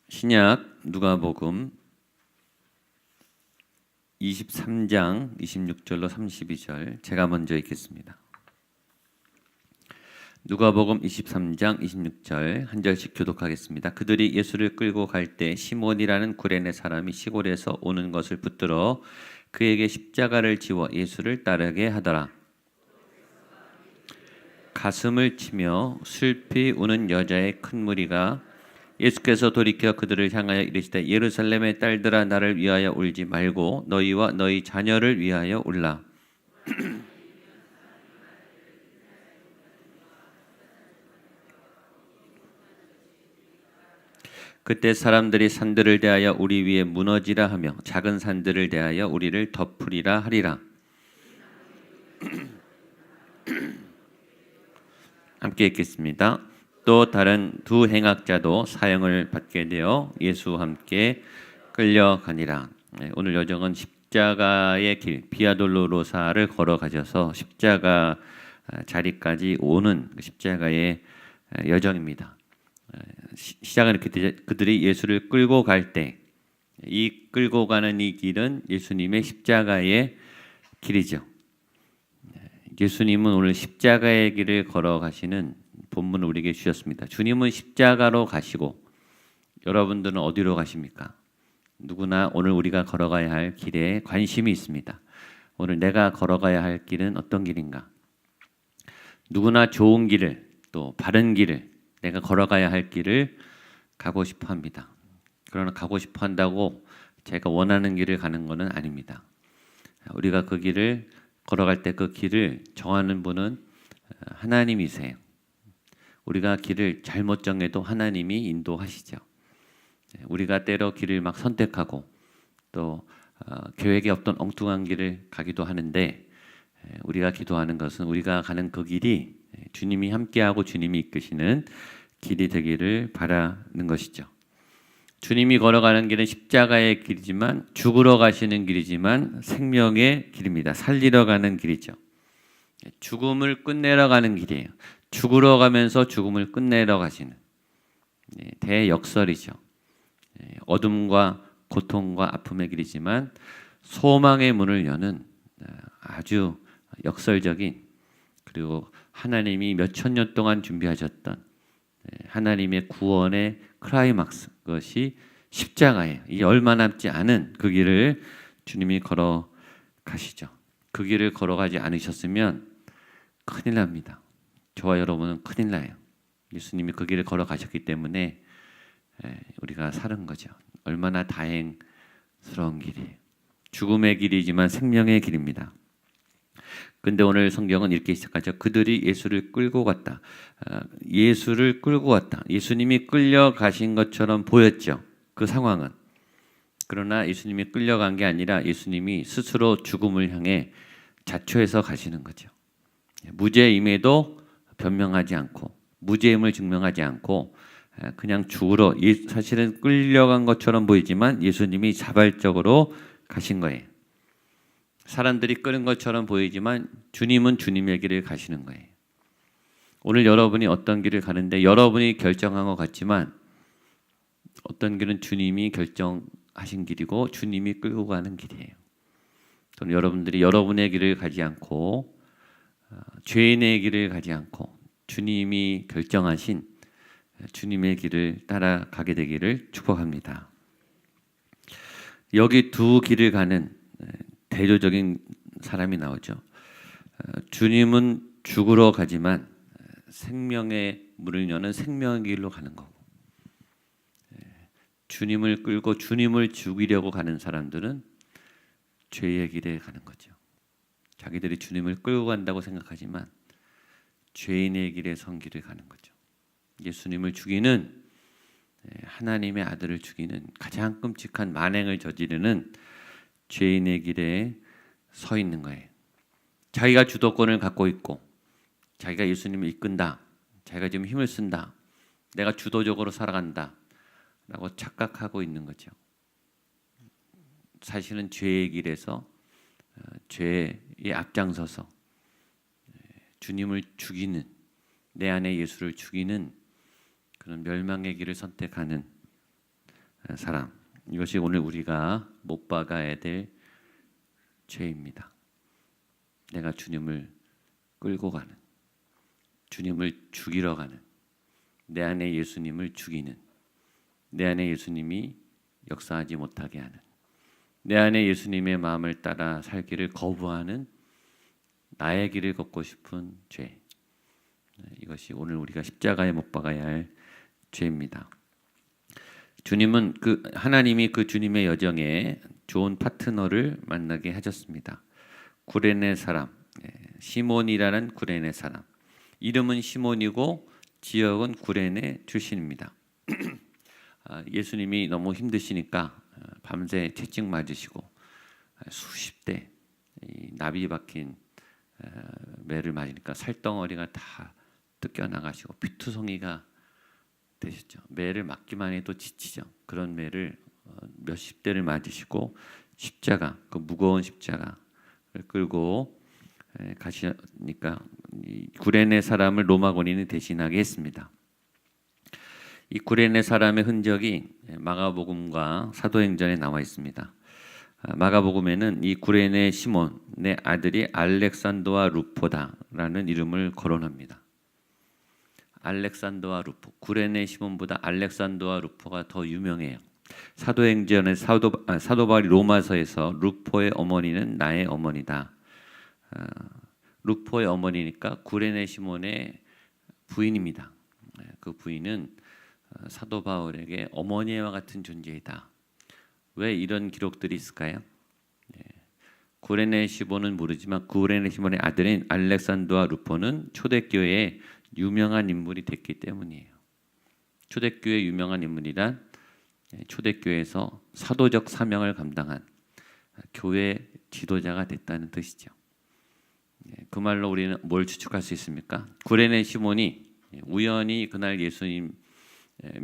신약 누가복음 23장 26절로 32절 제가 먼저 읽겠습니다. 누가복음 23장 26절 한 절씩 교독하겠습니다. 그들이 예수를 끌고 갈 때 시몬이라는 구레네 사람이 시골에서 오는 것을 붙들어 그에게 십자가를 지워 예수를 따르게 하더라. 가슴을 치며 슬피 우는 여자의 큰 무리가 예수께서 돌이켜 그들을 향하여 이르시되 예루살렘의 딸들아 나를 위하여 울지 말고 너희와 너희 자녀를 위하여 울라. 그때 사람들이 산들을 대하여 우리 위에 무너지라 하며 작은 산들을 대하여 우리를 덮으리라 하리라. 함께 읽겠습니다. 또 다른 두 행악자도 사형을 받게 되어 예수와 함께 끌려가니라. 오늘 여정은 십자가의 길 비아돌로로사를 걸어가셔서 십자가 자리까지 오는 십자가의 여정입니다. 시작은 이렇게 되죠. 그들이 예수를 끌고 갈 때 이 끌고 가는 이 길은 예수님의 십자가의 길이죠. 예수님은 오늘 십자가의 길을 걸어가시는 본문을 우리에게 주셨습니다. 주님은 십자가로 가시고 여러분들은 어디로 가십니까? 누구나 오늘 우리가 걸어가야 할 길에 관심이 있습니다. 오늘 내가 걸어가야 할 길은 어떤 길인가? 누구나 좋은 길을 또 바른 길을 내가 걸어가야 할 길을 가고 싶어 합니다. 그러나 가고 싶어 한다고 제가 원하는 길을 가는 것은 아닙니다. 우리가 그 길을 걸어갈 때 그 길을 정하는 분은 하나님이세요. 우리가 길을 잘못 정해도 하나님이 인도하시죠. 우리가 때로 길을 막 선택하고 또 계획에 없던 엉뚱한 길을 가기도 하는데 우리가 기도하는 것은 우리가 가는 그 길이 주님이 함께하고 주님이 이끄시는 길이 되기를 바라는 것이죠. 주님이 걸어가는 길은 십자가의 길이지만 죽으러 가시는 길이지만 생명의 길입니다. 살리러 가는 길이죠. 죽음을 끝내러 가는 길이에요. 죽으러 가면서 죽음을 끝내러 가시는 대역설이죠. 어둠과 고통과 아픔의 길이지만 소망의 문을 여는 아주 역설적인 그리고 하나님이 몇천 년 동안 준비하셨던 하나님의 구원의 클라이막스 그것이 십자가예요. 이 얼마 남지 않은 그 길을 주님이 걸어가시죠. 그 길을 걸어가지 않으셨으면 큰일 납니다. 저와 여러분은 큰일 나요. 예수님이 그 길을 걸어가셨기 때문에 우리가 사는 거죠. 얼마나 다행스러운 길이에요. 죽음의 길이지만 생명의 길입니다. 근데 오늘 성경은 이렇게 시작하죠. 그들이 예수를 끌고 갔다. 예수를 끌고 갔다. 예수님이 끌려가신 것처럼 보였죠. 그 상황은. 그러나 예수님이 끌려간 게 아니라 예수님이 스스로 죽음을 향해 자초해서 가시는 거죠. 무죄임에도 변명하지 않고 무죄임을 증명하지 않고 그냥 죽으러 사실은 끌려간 것처럼 보이지만 예수님이 자발적으로 가신 거예요. 사람들이 끄는 것처럼 보이지만 주님은 주님의 길을 가시는 거예요. 오늘 여러분이 어떤 길을 가는데 여러분이 결정한 것 같지만 어떤 길은 주님이 결정하신 길이고 주님이 끌고 가는 길이에요. 또는 여러분들이 여러분의 길을 가지 않고 죄인의 길을 가지 않고 주님이 결정하신 주님의 길을 따라가게 되기를 축복합니다. 여기 두 길을 가는 대조적인 사람이 나오죠. 주님은 죽으러 가지만 생명의 문을 여는 생명의 길로 가는 거고 주님을 끌고 주님을 죽이려고 가는 사람들은 죄의 길에 가는 거죠. 자기들이 주님을 끌고 간다고 생각하지만 죄인의 길에 선 길을 가는 거죠. 예수님을 죽이는 하나님의 아들을 죽이는 가장 끔찍한 만행을 저지르는 죄인의 길에 서 있는 거예요. 자기가 주도권을 갖고 있고 자기가 예수님을 이끈다. 자기가 지금 힘을 쓴다. 내가 주도적으로 살아간다. 라고 착각하고 있는 거죠. 사실은 죄의 길에서 죄에 앞장서서 주님을 죽이는 내 안에 예수를 죽이는 그런 멸망의 길을 선택하는 사람. 이것이 오늘 우리가 못 박아야 될 죄입니다. 내가 주님을 끌고 가는, 주님을 죽이러 가는, 내 안에 예수님을 죽이는, 내 안에 예수님이 역사하지 못하게 하는, 내 안에 예수님의 마음을 따라 살기를 거부하는 나의 길을 걷고 싶은 죄. 이것이 오늘 우리가 십자가에 못 박아야 할 죄입니다. 주님은 하나님이 그 주님의 여정에 좋은 파트너를 만나게 하셨습니다. 구레네 사람, 시몬이라는 구레네 사람. 이름은 시몬이고 지역은 구레네 출신입니다. 예수님이 너무 힘드시니까 밤새 채찍 맞으시고 수십 대 나비 박힌 매를 맞으니까 살덩어리가 다 뜯겨 나가시고 피투성이가 되셨죠. 매를 맞기만 해도 지치죠. 그런 매를 몇십 대를 맞으시고 십자가, 그 무거운 십자가를 끌고 가시니까 구레네 사람을 로마 군인이 대신하게 했습니다. 이 구레네 사람의 흔적이 마가복음과 사도행전에 나와 있습니다. 마가복음에는 이 구레네 시몬의 아들이 알렉산더와 루포다라는 이름을 거론합니다. 알렉산더와 루포, 구레네 시몬보다 알렉산더와 루포가 더 유명해요. 사도행전의 사도 바울이 로마서에서 루포의 어머니는 나의 어머니다. 루포의 어머니니까 구레네 시몬의 부인입니다. 그 부인은 사도 바울에게 어머니와 같은 존재이다. 왜 이런 기록들이 있을까요? 구레네 시몬은 모르지만 구레네 시몬의 아들인 알렉산더와 루포는 초대교회의 유명한 인물이 됐기 때문이에요. 초대교회 유명한 인물이란 초대교회에서 사도적 사명을 감당한 교회 지도자가 됐다는 뜻이죠. 그 말로 우리는 뭘 추측할 수 있습니까? 구레네 시몬이 우연히 그날 예수님의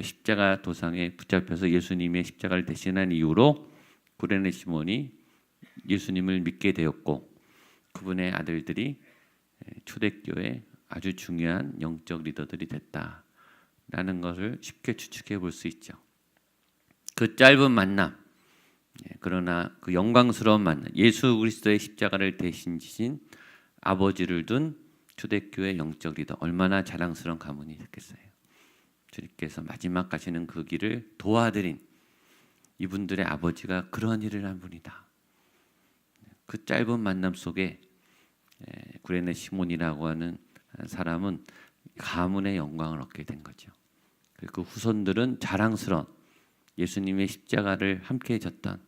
십자가 도상에 붙잡혀서 예수님의 십자가를 대신한 이유로 구레네 시몬이 예수님을 믿게 되었고 그분의 아들들이 초대교회 아주 중요한 영적 리더들이 됐다라는 것을 쉽게 추측해 볼 수 있죠. 그 짧은 만남, 그러나 그 영광스러운 만남, 예수 그리스도의 십자가를 대신 지신 아버지를 둔 초대교회 영적 리더, 얼마나 자랑스러운 가문이 됐겠어요. 주님께서 마지막 가시는 그 길을 도와드린 이분들의 아버지가 그런 일을 한 분이다. 그 짧은 만남 속에 구레네 시몬이라고 하는 사람은 가문의 영광을 얻게 된 거죠. 그 후손들은 자랑스러운 예수님의 십자가를 함께 졌던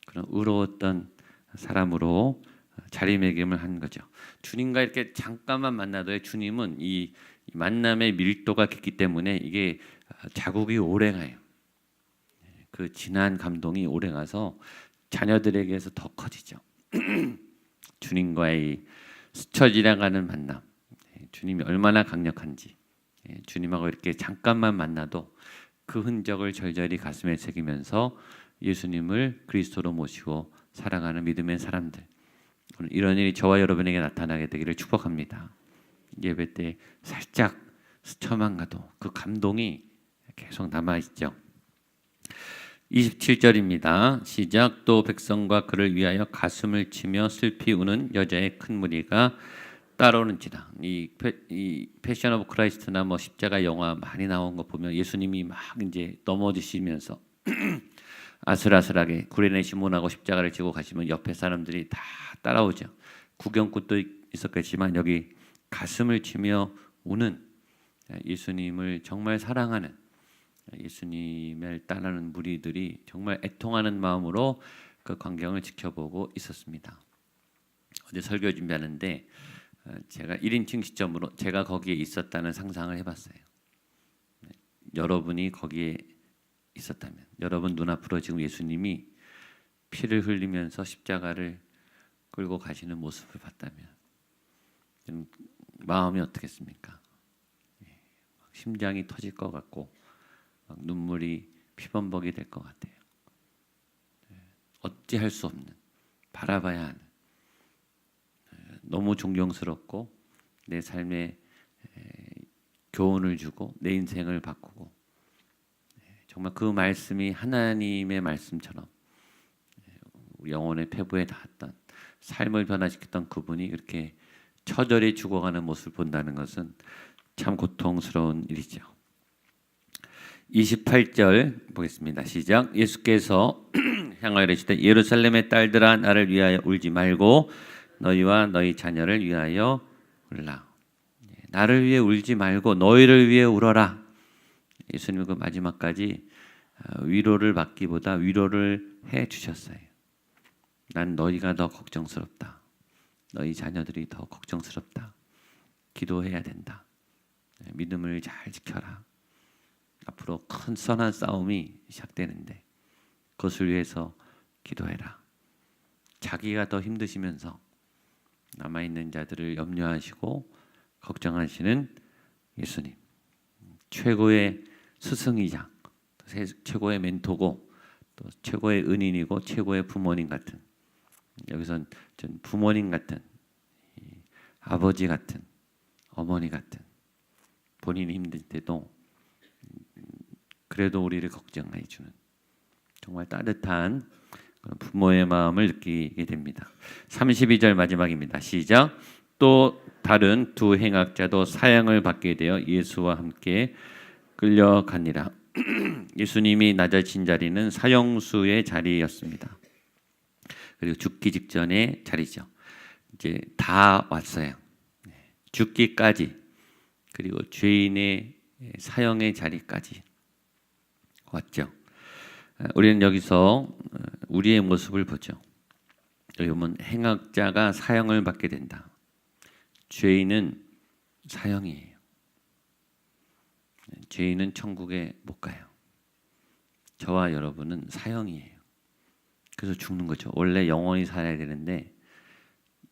그런 의로웠던 사람으로 자리매김을 한 거죠. 주님과 이렇게 잠깐만 만나도 주님은 이 만남의 밀도가 깊기 때문에 이게 자국이 오래가요. 그 진한 감동이 오래가서 자녀들에게서 더 커지죠. 주님과의 스쳐 지나가는 만남, 주님이 얼마나 강력한지, 주님하고 이렇게 잠깐만 만나도 그 흔적을 절절히 가슴에 새기면서 예수님을 그리스도로 모시고 살아가는 믿음의 사람들, 이런 일이 저와 여러분에게 나타나게 되기를 축복합니다. 예배 때 살짝 스쳐만 가도 그 감동이 계속 남아있죠. 27절입니다. 시작. 또 백성과 그를 위하여 가슴을 치며 슬피 우는 여자의 큰 무리가 따라오는지라. 이 패션 오브 크라이스트나 뭐 십자가 영화 많이 나온 거 보면 예수님이 막 이제 넘어지시면서 아슬아슬하게 구레네 시몬하고 십자가를 지고 가시면 옆에 사람들이 다 따라오죠. 구경꾼도 있었겠지만 여기 가슴을 치며 우는 예수님을 정말 사랑하는 예수님을 따르는 무리들이 정말 애통하는 마음으로 그 광경을 지켜보고 있었습니다. 어제 설교 준비하는데 제가 1인칭 시점으로 제가 거기에 있었다는 상상을 해봤어요. 여러분이 거기에 있었다면, 여러분 눈앞으로 지금 예수님이 피를 흘리면서 십자가를 끌고 가시는 모습을 봤다면 마음이 어떻겠습니까? 심장이 터질 것 같고 막 눈물이 피범벅이 될 것 같아요. 어찌할 수 없는, 바라봐야 하는, 너무 존경스럽고 내 삶에 교훈을 주고 내 인생을 바꾸고 정말 그 말씀이 하나님의 말씀처럼 영혼의 폐부에 닿았던 삶을 변화시켰던 그분이 이렇게 처절히 죽어가는 모습을 본다는 것은 참 고통스러운 일이죠. 28절 보겠습니다. 시작. 예수께서 향하여 이르시되 예루살렘의 딸들아 나를 위하여 울지 말고 너희와 너희 자녀를 위하여 울라. 나를 위해 울지 말고 너희를 위해 울어라. 예수님은 그 마지막까지 위로를 받기보다 위로를 해 주셨어요. 난 너희가 더 걱정스럽다. 너희 자녀들이 더 걱정스럽다. 기도해야 된다. 믿음을 잘 지켜라. 앞으로 큰 선한 싸움이 시작되는데 그것을 위해서 기도해라. 자기가 더 힘드시면서 남아있는 자들을 염려하시고 걱정하시는 예수님, 최고의 스승이자 최고의 멘토고 또 최고의 은인이고 최고의 부모님 같은, 여기선 전 부모님 같은, 아버지 같은, 어머니 같은, 본인이 힘들 때도 그래도 우리를 걱정해 주는 정말 따뜻한 그런 부모의 마음을 느끼게 됩니다. 32절 마지막입니다. 시작. 또 다른 두 행악자도 사형을 받게 되어 예수와 함께 끌려가니라. 예수님이 낮아진 자리는 사형수의 자리였습니다. 그리고 죽기 직전의 자리죠. 이제 다 왔어요. 죽기까지, 그리고 죄인의 사형의 자리까지 왔죠. 우리는 여기서 우리의 모습을 보죠. 여기 보면 행악자가 사형을 받게 된다. 죄인은 사형이에요. 죄인은 천국에 못 가요. 저와 여러분은 사형이에요. 그래서 죽는 거죠. 원래 영원히 살아야 되는데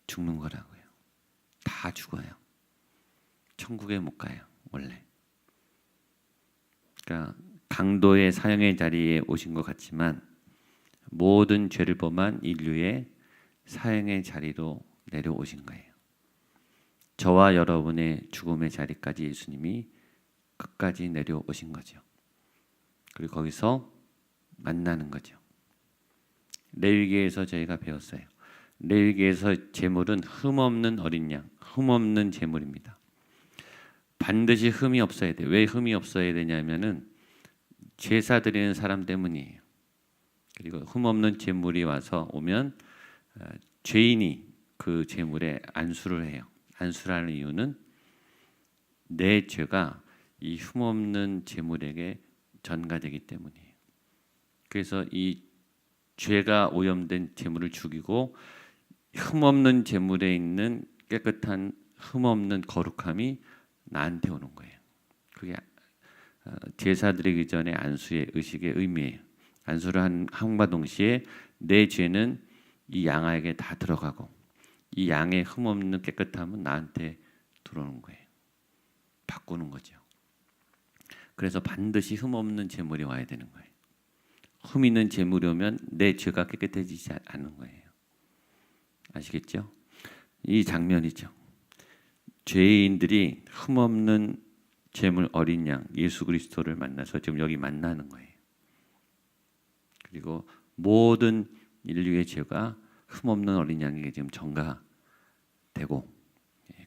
죽는 거라고요. 다 죽어요. 천국에 못 가요. 원래. 그러니까 강도의 사형의 자리에 오신 것 같지만 모든 죄를 범한 인류의 사형의 자리로 내려오신 거예요. 저와 여러분의 죽음의 자리까지 예수님이 끝까지 내려오신 거죠. 그리고 거기서 만나는 거죠. 레위기에서 저희가 배웠어요. 레위기에서 제물은 흠없는 어린 양, 흠없는 제물입니다. 반드시 흠이 없어야 돼요. 왜 흠이 없어야 되냐면은 제사 드리는 사람 때문이에요. 그리고 흠없는 제물이 와서 오면 죄인이 그 제물에 안수를 해요. 안수라는 이유는 내 죄가 이 흠없는 제물에게 전가되기 때문이에요. 그래서 이 죄가 오염된 제물을 죽이고 흠없는 제물에 있는 깨끗한 흠없는 거룩함이 나한테 오는 거예요. 그게 제사 드리기 전에 안수의 의식의 의미예요. 안수를 함과 동시에 내 죄는 이 양에게 다 들어가고 이 양의 흠없는 깨끗함은 나한테 들어오는 거예요. 바꾸는 거죠. 그래서 반드시 흠없는 제물이 와야 되는 거예요. 흠 있는 제물이 오면 내 죄가 깨끗해지지 않는 거예요. 아시겠죠? 이 장면이죠. 죄인들이 흠없는 제물 어린 양 예수 그리스도를 만나서 지금 여기 만나는 거예요. 그리고 모든 인류의 죄가 흠없는 어린 양에게 지금 전가되고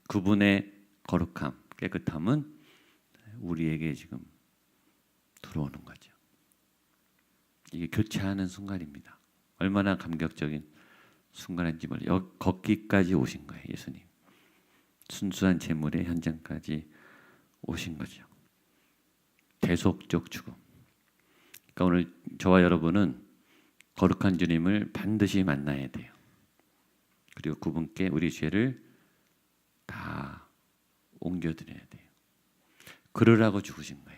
그분의 거룩함, 깨끗함은 우리에게 지금 들어오는 거죠. 이게 교체하는 순간입니다. 얼마나 감격적인 순간인지 몰라요. 걷기까지 오신 거예요. 예수님. 순수한 제물의 현장까지 오신 거죠. 대속적 죽음. 그러니까 오늘 저와 여러분은 거룩한 주님을 반드시 만나야 돼요. 그리고 그분께 우리 죄를 다 옮겨드려야 돼요. 그러라고 죽으신 거예요.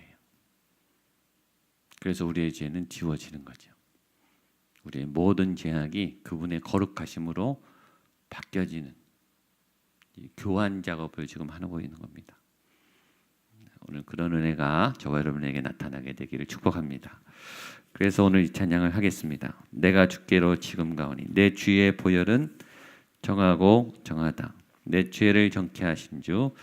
그래서 우리의 죄는 지워지는 거죠. 우리의 모든 죄악이 그분의 거룩하심으로 바뀌어지는 이 교환 작업을 지금 하고 있는 겁니다. 오늘 그런 은혜가 저와 여러분에게 나타나게 되기를 축복합니다. 그래서 오늘 이 찬양을 하겠습니다. 내가 주께로 지금 가오니 내 주의 보혈은 정하고 정하다. 내 죄를 정케 하신 주